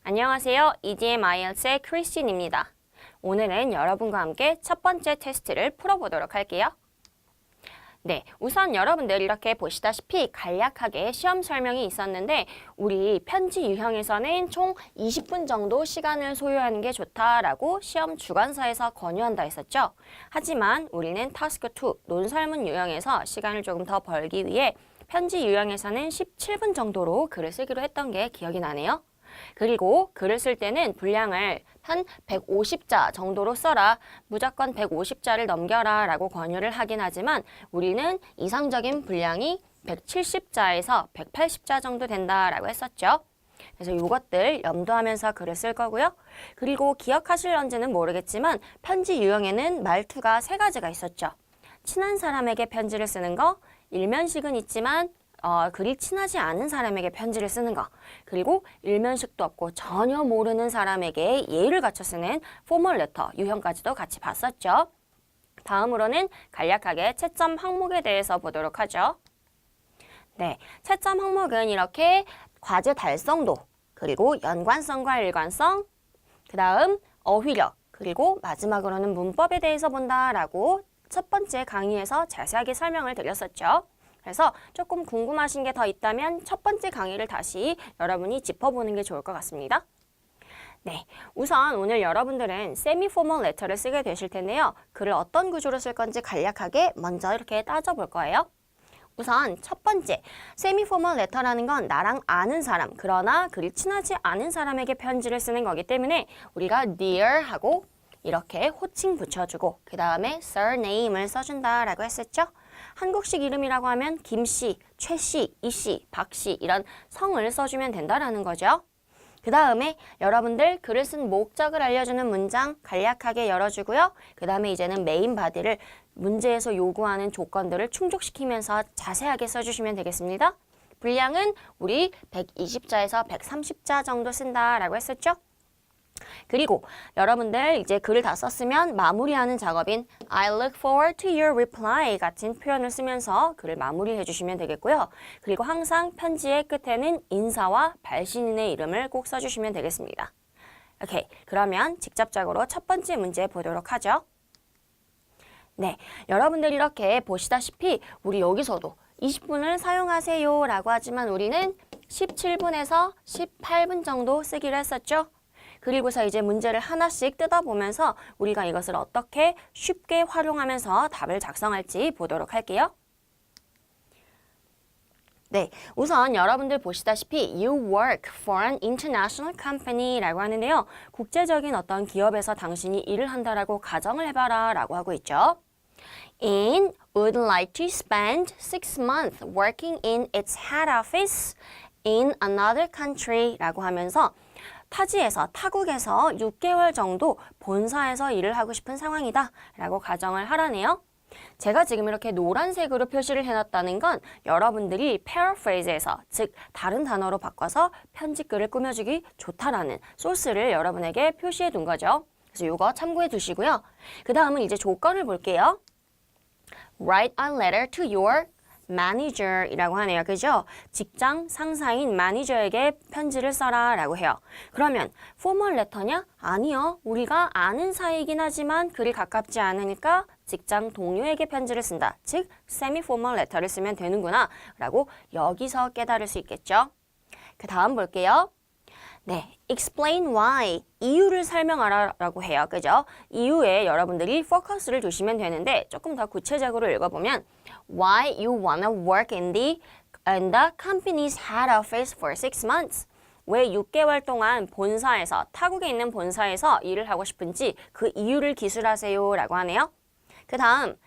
안녕하세요. EDM IELTS의 크리스틴입니다. 오늘은 여러분과 함께 첫 번째 테스트를 풀어보도록 할게요. 네, 우선 여러분들 이렇게 보시다시피 간략하게 시험 설명이 있었는데 우리 편지 유형에서는 총 20분 정도 시간을 소요하는 게 좋다라고 시험 주관사에서 권유한다 했었죠. 하지만 우리는 타스크 2, 논설문 유형에서 시간을 조금 더 벌기 위해 편지 유형에서는 17분 정도로 글을 쓰기로 했던 게 기억이 나네요. 그리고 글을 쓸 때는 분량을 한 150자 정도로 써라. 무조건 150자를 넘겨라 라고 권유를 하긴 하지만 우리는 이상적인 분량이 170자에서 180자 정도 된다라고 했었죠. 그래서 이것들 염두하면서 글을 쓸 거고요. 그리고 기억하실런지는 모르겠지만 편지 유형에는 말투가 세 가지가 있었죠. 친한 사람에게 편지를 쓰는 거, 일면식은 있지만 그리 친하지 않은 사람에게 편지를 쓰는 거, 그리고 일면식도 없고 전혀 모르는 사람에게 예의를 갖춰 쓰는 포멀 레터 유형까지도 같이 봤었죠. 다음으로는 간략하게 채점 항목에 대해서 보도록 하죠. 네, 채점 항목은 이렇게 과제 달성도, 그리고 연관성과 일관성, 그 다음 어휘력, 그리고 마지막으로는 문법에 대해서 본다라고 첫 번째 강의에서 자세하게 설명을 드렸었죠. 그래서 조금 궁금하신 게 더 있다면 첫 번째 강의를 다시 여러분이 짚어보는 게 좋을 것 같습니다. 네, 우선 오늘 여러분들은 세미포멀 레터를 쓰게 되실 텐데요. 글을 어떤 구조로 쓸 건지 간략하게 먼저 이렇게 따져볼 거예요. 우선 첫 번째, 세미포멀 레터라는 건 나랑 아는 사람, 그러나 그리 친하지 않은 사람에게 편지를 쓰는 거기 때문에 우리가 dear 하고 이렇게 호칭 붙여주고 그 다음에 surname을 써준다라고 했었죠. 한국식 이름이라고 하면 김씨, 최씨, 이씨, 박씨 이런 성을 써주면 된다라는 거죠. 그 다음에 여러분들 글을 쓴 목적을 알려주는 문장 간략하게 열어주고요. 그 다음에 이제는 메인 바디를 문제에서 요구하는 조건들을 충족시키면서 자세하게 써주시면 되겠습니다. 분량은 우리 120자에서 130자 정도 쓴다라고 했었죠. 그리고 여러분들 이제 글을 다 썼으면 마무리하는 작업인 I look forward to your reply 같은 표현을 쓰면서 글을 마무리해 주시면 되겠고요. 그리고 항상 편지의 끝에는 인사와 발신인의 이름을 꼭 써주시면 되겠습니다. 오케이, 그러면 직접적으로 첫 번째 문제 보도록 하죠. 네, 여러분들 이렇게 보시다시피 우리 여기서도 20분을 사용하세요 라고 하지만 우리는 17분에서 18분 정도 쓰기로 했었죠. 그리고서 이제 문제를 하나씩 뜯어보면서 우리가 이것을 어떻게 쉽게 활용하면서 답을 작성할지 보도록 할게요. 네, 우선 여러분들 보시다시피 You work for an international company 라고 하는데요. 국제적인 어떤 기업에서 당신이 일을 한다라고 가정을 해봐라 라고 하고 있죠. In would like to spend 6 months working in its head office in another country 라고 하면서 타지에서, 타국에서 6개월 정도 본사에서 일을 하고 싶은 상황이다 라고 가정을 하라네요. 제가 지금 이렇게 노란색으로 표시를 해놨다는 건 여러분들이 paraphrase에서, 즉 다른 단어로 바꿔서 편집글을 꾸며주기 좋다라는 소스를 여러분에게 표시해 둔 거죠. 그래서 이거 참고해 두시고요. 그 다음은 이제 조건을 볼게요. Write a letter to your manager이라고 하네요. 그죠? 직장 상사인 매니저에게 편지를 써라 라고 해요. 그러면 포멀 레터냐? 아니요. 우리가 아는 사이이긴 하지만 그리 가깝지 않으니까 직장 동료에게 편지를 쓴다. 즉 세미 포멀 레터를 쓰면 되는구나 라고 여기서 깨달을 수 있겠죠. 그 다음 볼게요. 네, explain why, 이유를 설명하라 라고 해요. 그죠? 이유에 여러분들이 포커스를 두시면 되는데 조금 더 구체적으로 읽어보면 why you wanna work in the company's head office for 6 months. 왜 6개월 동안 본사에서, 타국에 있는 본사에서 일을 하고 싶은지 그 이유를 기술하세요 라고 하네요. 그 다음,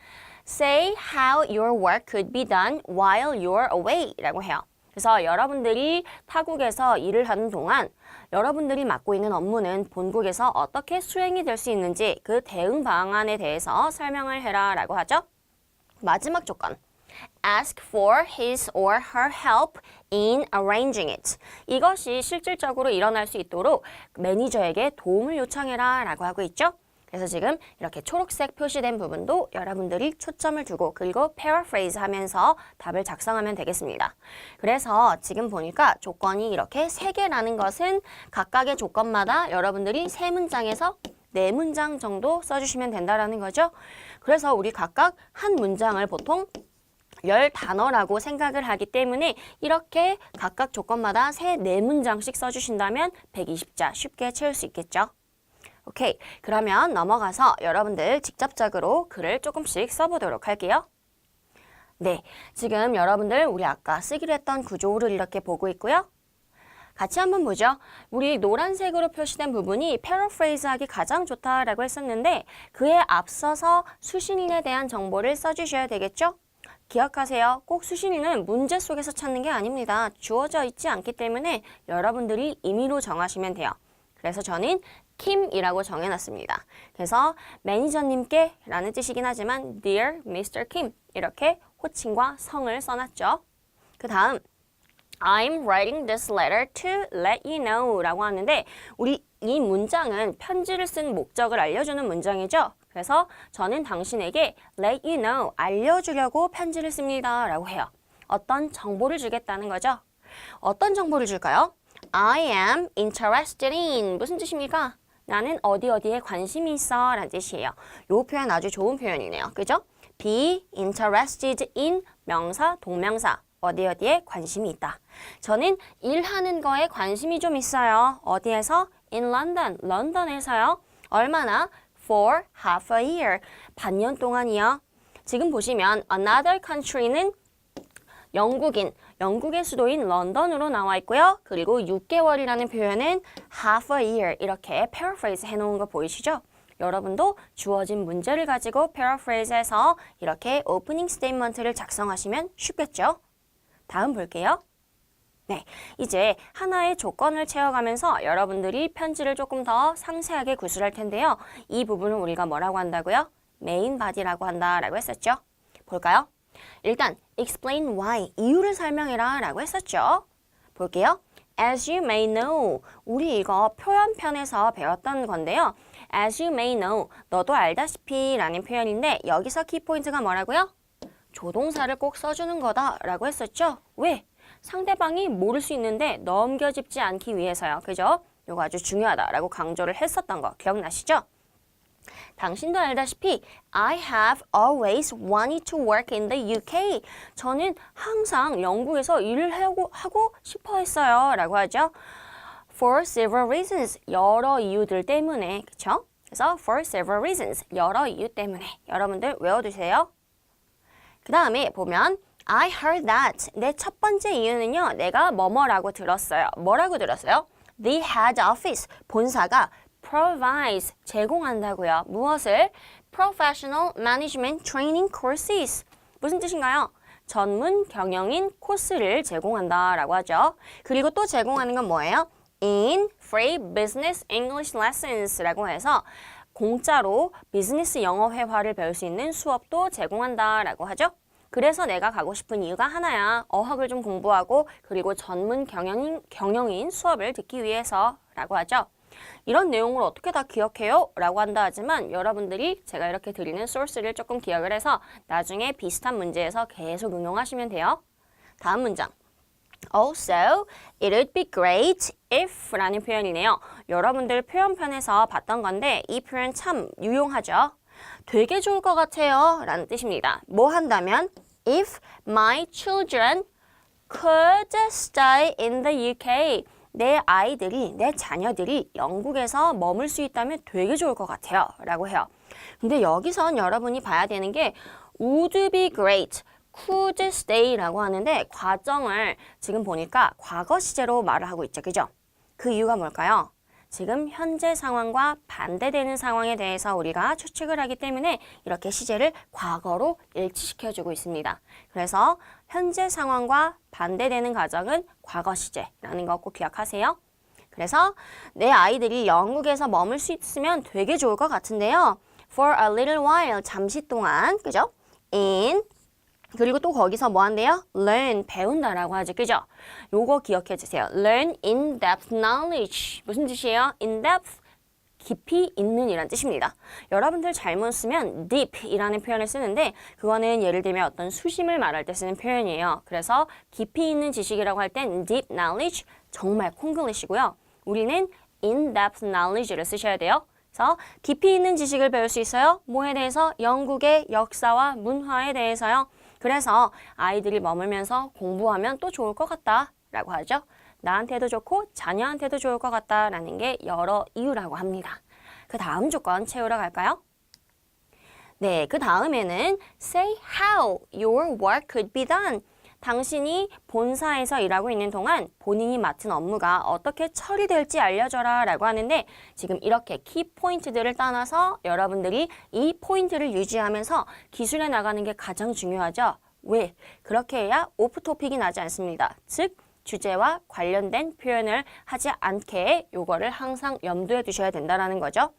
say how your work could be done while you're away 라고 해요. 그래서 여러분들이 타국에서 일을 하는 동안 여러분들이 맡고 있는 업무는 본국에서 어떻게 수행이 될 수 있는지 그 대응 방안에 대해서 설명을 해라 라고 하죠. 마지막 조건. Ask for his or her help in arranging it. 이것이 실질적으로 일어날 수 있도록 매니저에게 도움을 요청해라 라고 하고 있죠. 그래서 지금 이렇게 초록색 표시된 부분도 여러분들이 초점을 두고 그리고 paraphrase 하면서 답을 작성하면 되겠습니다. 그래서 지금 보니까 조건이 이렇게 3개라는 것은 각각의 조건마다 여러분들이 3문장에서 4문장 정도 써주시면 된다라는 거죠. 그래서 우리 각각 한 문장을 보통 10단어라고 생각을 하기 때문에 이렇게 각각 조건마다 4문장씩 써주신다면 120자 쉽게 채울 수 있겠죠. 오케이, 그러면 넘어가서 여러분들 직접적으로 글을 조금씩 써보도록 할게요. 네, 지금 여러분들 우리 아까 쓰기로 했던 구조를 이렇게 보고 있고요. 같이 한번 보죠. 우리 노란색으로 표시된 부분이 paraphrase 하기 가장 좋다라고 했었는데 그에 앞서서 수신인에 대한 정보를 써주셔야 되겠죠? 기억하세요. 꼭 수신인은 문제 속에서 찾는 게 아닙니다. 주어져 있지 않기 때문에 여러분들이 임의로 정하시면 돼요. 그래서 저는 킴이라고 정해놨습니다. 그래서 매니저님께 라는 뜻이긴 하지만 Dear Mr. Kim 이렇게 호칭과 성을 써놨죠. 그 다음 I'm writing this letter to let you know 라고 하는데 우리 이 문장은 편지를 쓴 목적을 알려주는 문장이죠. 그래서 저는 당신에게 let you know, 알려주려고 편지를 씁니다 라고 해요. 어떤 정보를 주겠다는 거죠. 어떤 정보를 줄까요? I am interested in 무슨 뜻입니까? 나는 어디에 관심이 있어 라는 뜻이에요. 이 표현 아주 좋은 표현이네요. 그죠? be interested in 명사, 동명사 어디에 관심이 있다. 저는 일하는 거에 관심이 좀 있어요. 어디에서? In London, 런던에서요. 얼마나? For half a year, 반년 동안이요. 지금 보시면 another country는 영국의 수도인 런던으로 나와 있고요. 그리고 6개월이라는 표현은 half a year 이렇게 paraphrase 해놓은 거 보이시죠? 여러분도 주어진 문제를 가지고 paraphrase해서 이렇게 opening statement를 작성하시면 쉽겠죠? 다음 볼게요. 네, 이제 하나의 조건을 채워가면서 여러분들이 편지를 조금 더 상세하게 구술할 텐데요. 이 부분을 우리가 뭐라고 한다고요? 메인 바디라고 한다라고 했었죠. 볼까요? 일단 explain why, 이유를 설명해라 라고 했었죠. 볼게요. As you may know, 우리 이거 표현편에서 배웠던 건데요. As you may know, 너도 알다시피 라는 표현인데 여기서 키포인트가 뭐라고요? 조동사를 꼭 써주는 거다 라고 했었죠. 왜? 상대방이 모를 수 있는데 넘겨짚지 않기 위해서요. 그죠? 이거 아주 중요하다라고 강조를 했었던 거 기억나시죠? 당신도 알다시피 I have always wanted to work in the UK. 저는 항상 영국에서 일을 하고 싶어 했어요. 라고 하죠. For several reasons. 여러 이유들 때문에. 그쵸? 그래서 for several reasons. 여러 이유 때문에. 여러분들 외워두세요. 그 다음에 보면 I heard that. 내 첫 번째 이유는요. 내가 뭐뭐라고 들었어요. 뭐라고 들었어요? The head office. 본사가 provides. 제공한다고요. 무엇을? Professional Management Training Courses. 무슨 뜻인가요? 전문 경영인 코스를 제공한다라고 하죠. 그리고 또 제공하는 건 뭐예요? In free business English lessons라고 해서 공짜로 비즈니스 영어 회화를 배울 수 있는 수업도 제공한다라고 하죠. 그래서 내가 가고 싶은 이유가 하나야. 어학을 좀 공부하고 그리고 전문 경영인 수업을 듣기 위해서라고 하죠. 이런 내용을 어떻게 다 기억해요? 라고 한다 하지만 여러분들이 제가 이렇게 드리는 소스를 조금 기억을 해서 나중에 비슷한 문제에서 계속 응용하시면 돼요. 다음 문장. Also, it would be great if 라는 표현이네요. 여러분들 표현편에서 봤던 건데 이 표현 참 유용하죠. 되게 좋을 것 같아요 라는 뜻입니다. 뭐 한다면 If my children could stay in the UK 내 자녀들이 영국에서 머물 수 있다면 되게 좋을 것 같아요 라고 해요. 근데 여기선 여러분이 봐야 되는 게 would be great, could stay 라고 하는데 과정을 지금 보니까 과거 시제로 말을 하고 있죠. 그죠? 그 이유가 뭘까요? 지금 현재 상황과 반대되는 상황에 대해서 우리가 추측을 하기 때문에 이렇게 시제를 과거로 일치시켜주고 있습니다. 그래서 현재 상황과 반대되는 가정은 과거 시제라는 거 꼭 기억하세요. 그래서 내 아이들이 영국에서 머물 수 있으면 되게 좋을 것 같은데요. For a little while, 잠시 동안, 그죠? 그리고 또 거기서 뭐 한대요? learn, 배운다라고 하죠. 그죠? 요거 기억해 주세요. learn in-depth knowledge. 무슨 뜻이에요? in-depth, 깊이 있는 이란 뜻입니다. 여러분들 잘못 쓰면 deep이라는 표현을 쓰는데 그거는 예를 들면 어떤 수심을 말할 때 쓰는 표현이에요. 그래서 깊이 있는 지식이라고 할 땐 deep knowledge 정말 콩글리시고요. 우리는 in-depth knowledge를 쓰셔야 돼요. 그래서 깊이 있는 지식을 배울 수 있어요. 뭐에 대해서? 영국의 역사와 문화에 대해서요. 그래서 아이들이 머물면서 공부하면 또 좋을 것 같다라고 하죠. 나한테도 좋고 자녀한테도 좋을 것 같다라는 게 여러 이유라고 합니다. 그 다음 조건 채우러 갈까요? 네, 그 다음에는 say how your work could be done. 당신이 본사에서 일하고 있는 동안 본인이 맡은 업무가 어떻게 처리될지 알려줘라 라고 하는데 지금 이렇게 키 포인트들을 따놔서 여러분들이 이 포인트를 유지하면서 기술에 나가는 게 가장 중요하죠. 왜? 그렇게 해야 오프 토픽이 나지 않습니다. 즉 주제와 관련된 표현을 하지 않게 요거를 항상 염두에 두셔야 된다는 거죠.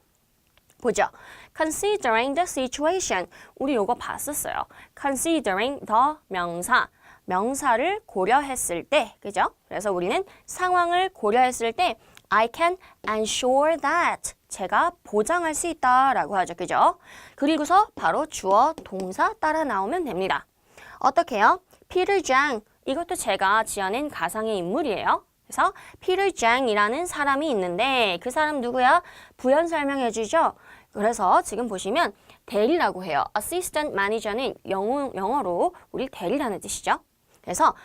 보죠. Considering the situation. 우리 요거 봤었어요. Considering the 명사. 명사를 고려했을 때, 그죠? 그래서 우리는 상황을 고려했을 때 I can ensure that. 제가 보장할 수 있다라고 하죠. 그죠? 그리고서 바로 주어, 동사 따라 나오면 됩니다. 어떻게 해요? Peter Jang. 이것도 제가 지어낸 가상의 인물이에요. 그래서 Peter Jang이라는 사람이 있는데 그 사람 누구야? 부연 설명해 주죠. 그래서 지금 보시면 대리라고 해요. Assistant Manager는 영어로 우리 대리라는 뜻이죠. 그래서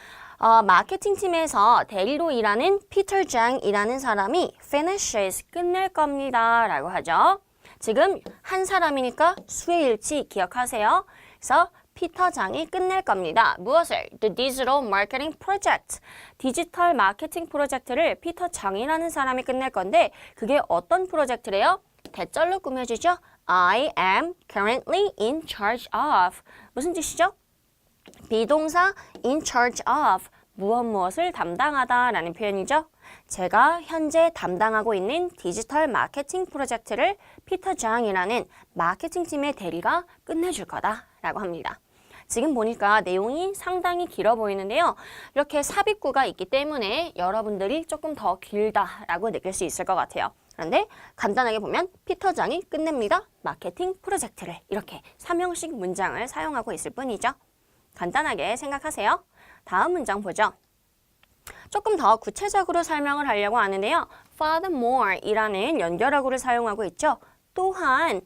마케팅 팀에서 대리로 일하는 Peter Jang이라는 사람이 finishes 끝낼 겁니다 라고 하죠. 지금 한 사람이니까 수의 일치 기억하세요. 그래서 피터 장이 끝낼 겁니다. 무엇을? The Digital Marketing Project. 디지털 마케팅 프로젝트를 피터 장이라는 사람이 끝낼 건데 그게 어떤 프로젝트래요? 대절로 꾸며주죠. I am currently in charge of. 무슨 뜻이죠? 비동사 in charge of. 무엇을 담당하다라는 표현이죠. 제가 현재 담당하고 있는 디지털 마케팅 프로젝트를 피터 장이라는 마케팅 팀의 대리가 끝내줄 거다라고 합니다. 지금 보니까 내용이 상당히 길어 보이는데요. 이렇게 삽입구가 있기 때문에 여러분들이 조금 더 길다라고 느낄 수 있을 것 같아요. 그런데 간단하게 보면 피터 장이 끝냅니다. 마케팅 프로젝트를 이렇게 3형식 문장을 사용하고 있을 뿐이죠. 간단하게 생각하세요. 다음 문장 보죠. 조금 더 구체적으로 설명을 하려고 하는데요. Furthermore 이라는 연결어구를 사용하고 있죠. 또한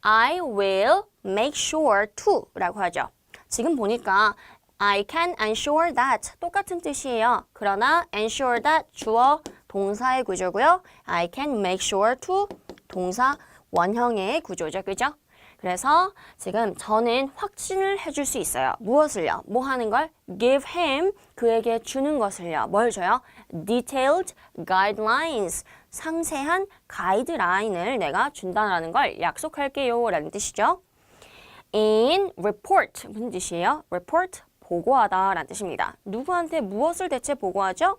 I will make sure to 라고 하죠. 지금 보니까 I can ensure that 똑같은 뜻이에요. 그러나 ensure that 주어 동사의 구조고요. I can make sure to 동사 원형의 구조죠. 그죠? 그래서 지금 저는 확신을 해줄 수 있어요. 무엇을요? 뭐 하는 걸? Give him, 그에게 주는 것을요. 뭘 줘요? Detailed guidelines, 상세한 가이드라인을 내가 준다는 걸 약속할게요 라는 뜻이죠. In report, 무슨 뜻이에요? report, 보고하다 라는 뜻입니다. 누구한테 무엇을 대체 보고하죠?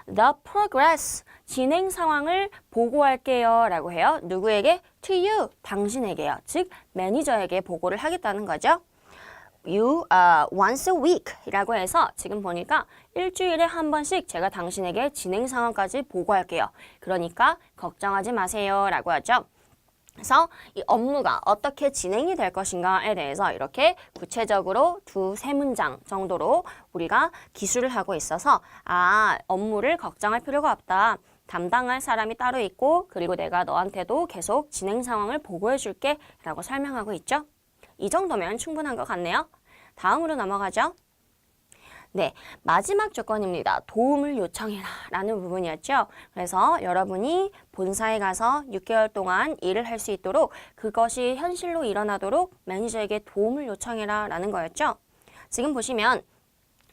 The progress, 진행 상황을 보고할게요 라고 해요. 누구에게? To you, 당신에게요. 즉, 매니저에게 보고를 하겠다는 거죠. You once a week 이라고 해서 지금 보니까 일주일에 한 번씩 제가 당신에게 진행 상황까지 보고할게요. 그러니까 걱정하지 마세요 라고 하죠. 그래서 이 업무가 어떻게 진행이 될 것인가에 대해서 이렇게 구체적으로 2-3문장 정도로 우리가 기술을 하고 있어서 업무를 걱정할 필요가 없다. 담당할 사람이 따로 있고 그리고 내가 너한테도 계속 진행 상황을 보고해 줄게 라고 설명하고 있죠. 이 정도면 충분한 것 같네요. 다음으로 넘어가죠. 네, 마지막 조건입니다. 도움을 요청해라 라는 부분이었죠. 그래서 여러분이 본사에 가서 6개월 동안 일을 할 수 있도록 그것이 현실로 일어나도록 매니저에게 도움을 요청해라 라는 거였죠. 지금 보시면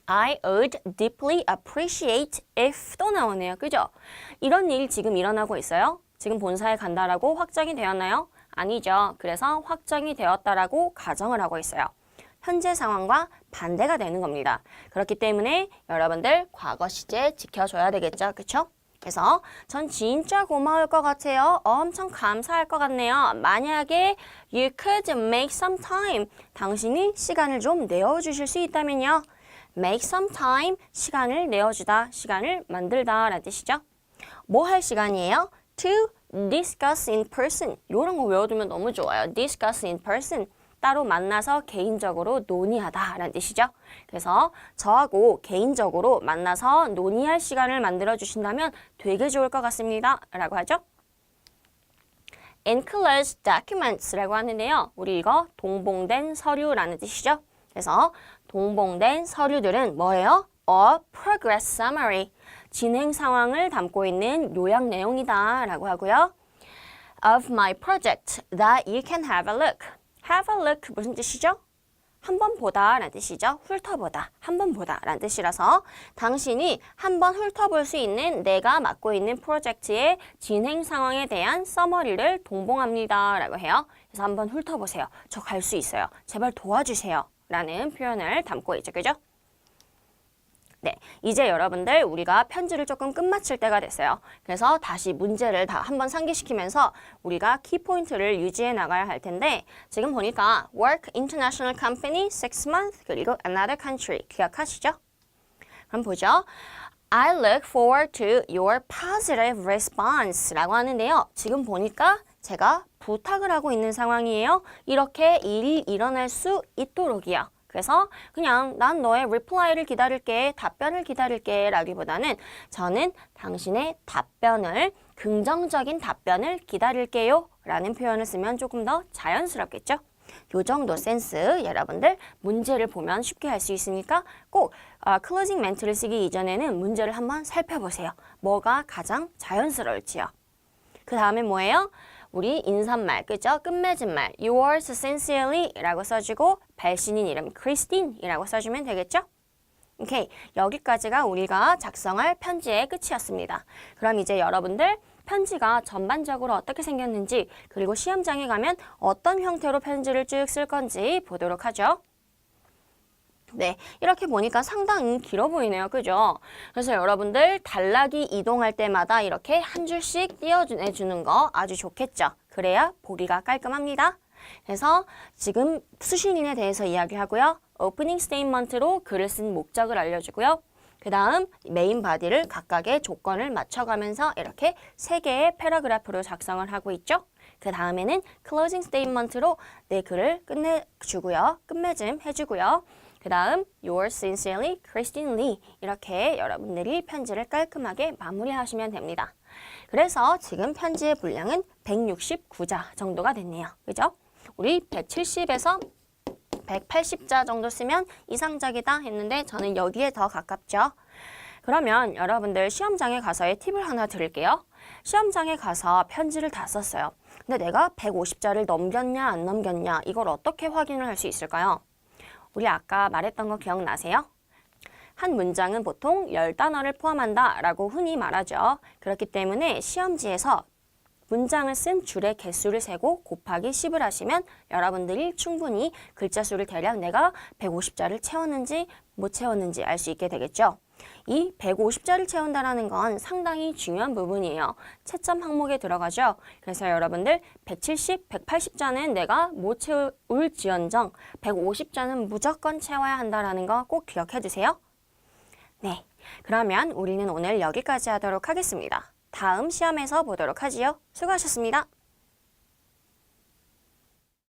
I would deeply appreciate if 또 나오네요. 그죠? 이런 일 지금 일어나고 있어요. 지금 본사에 간다라고 확정이 되었나요? 아니죠. 그래서 확정이 되었다라고 가정을 하고 있어요. 현재 상황과 반대가 되는 겁니다. 그렇기 때문에 여러분들 과거 시제 지켜줘야 되겠죠. 그쵸? 그래서 전 진짜 고마울 것 같아요. 엄청 감사할 것 같네요. 만약에 you could make some time. 당신이 시간을 좀 내어주실 수 있다면요. make some time. 시간을 내어주다, 시간을 만들다 라는 뜻이죠. 뭐 할 시간이에요? to discuss in person. 이런 거 외워두면 너무 좋아요. discuss in person. 따로 만나서 개인적으로 논의하다 라는 뜻이죠. 그래서 저하고 개인적으로 만나서 논의할 시간을 만들어 주신다면 되게 좋을 것 같습니다. 라고 하죠. enclosed documents라고 하는데요. 우리 이거 동봉된 서류라는 뜻이죠. 그래서 동봉된 서류들은 뭐예요? A progress summary. 진행 상황을 담고 있는 요약 내용이다 라고 하고요. Of my project that you can have a look. have a look 무슨 뜻이죠? 한번 보다 라는 뜻이죠. 훑어보다, 한번 보다 라는 뜻이라서 당신이 한번 훑어볼 수 있는 내가 맡고 있는 프로젝트의 진행 상황에 대한 서머리를 동봉합니다 라고 해요. 그래서 한번 훑어보세요. 저 갈 수 있어요. 제발 도와주세요 라는 표현을 담고 있죠. 그죠? 네, 이제 여러분들 우리가 편지를 조금 끝마칠 때가 됐어요. 그래서 다시 문제를 다 한번 상기시키면서 우리가 키포인트를 유지해 나가야 할 텐데 지금 보니까 work, international company, 6 month, 그리고 another country 기억하시죠? 그럼 보죠. I look forward to your positive response 라고 하는데요. 지금 보니까 제가 부탁을 하고 있는 상황이에요. 이렇게 일이 일어날 수 있도록이요. 그래서 그냥 난 너의 reply를 기다릴게, 답변을 기다릴게 라기보다는 저는 당신의 답변을, 긍정적인 답변을 기다릴게요 라는 표현을 쓰면 조금 더 자연스럽겠죠? 요 정도 센스 여러분들 문제를 보면 쉽게 할 수 있으니까 꼭 클로징 멘트를 쓰기 이전에는 문제를 한번 살펴보세요. 뭐가 가장 자연스러울지요. 그 다음에 뭐예요? 우리 인사말, 그죠? 끝맺은 말, yours sincerely 라고 써주고 발신인 이름 크리스틴 이라고 써주면 되겠죠? 오케이, 여기까지가 우리가 작성할 편지의 끝이었습니다. 그럼 이제 여러분들 편지가 전반적으로 어떻게 생겼는지 그리고 시험장에 가면 어떤 형태로 편지를 쭉 쓸 건지 보도록 하죠. 네, 이렇게 보니까 상당히 길어 보이네요. 그죠? 그래서 여러분들 단락이 이동할 때마다 이렇게 한 줄씩 띄워주는 거 아주 좋겠죠? 그래야 보기가 깔끔합니다. 그래서 지금 수신인에 대해서 이야기하고요. 오프닝 스테이트먼트로 글을 쓴 목적을 알려주고요. 그 다음 메인 바디를 각각의 조건을 맞춰가면서 이렇게 3개의 패러그래프로 작성을 하고 있죠. 그 다음에는 클로징 스테이트먼트로 내 글을 끝내주고요. 끝맺음 해주고요. 그 다음 yours sincerely, Christine Lee 이렇게 여러분들이 편지를 깔끔하게 마무리하시면 됩니다. 그래서 지금 편지의 분량은 169자 정도가 됐네요. 그죠? 우리 170에서 180자 정도 쓰면 이상적이다 했는데 저는 여기에 더 가깝죠. 그러면 여러분들 시험장에 가서의 팁을 하나 드릴게요. 시험장에 가서 편지를 다 썼어요. 근데 내가 150자를 넘겼냐 안 넘겼냐 이걸 어떻게 확인을 할 수 있을까요? 우리 아까 말했던 거 기억나세요? 한 문장은 보통 10단어를 포함한다 라고 흔히 말하죠. 그렇기 때문에 시험지에서 문장을 쓴 줄의 개수를 세고 곱하기 10을 하시면 여러분들이 충분히 글자 수를 대략 내가 150자를 채웠는지 못 채웠는지 알 수 있게 되겠죠. 이 150자를 채운다는 건 상당히 중요한 부분이에요. 채점 항목에 들어가죠. 그래서 여러분들 170, 180자는 내가 못 채울지언정 150자는 무조건 채워야 한다는 거 꼭 기억해 두세요. 네, 그러면 우리는 오늘 여기까지 하도록 하겠습니다. 다음 시험에서 보도록 하지요. 수고하셨습니다.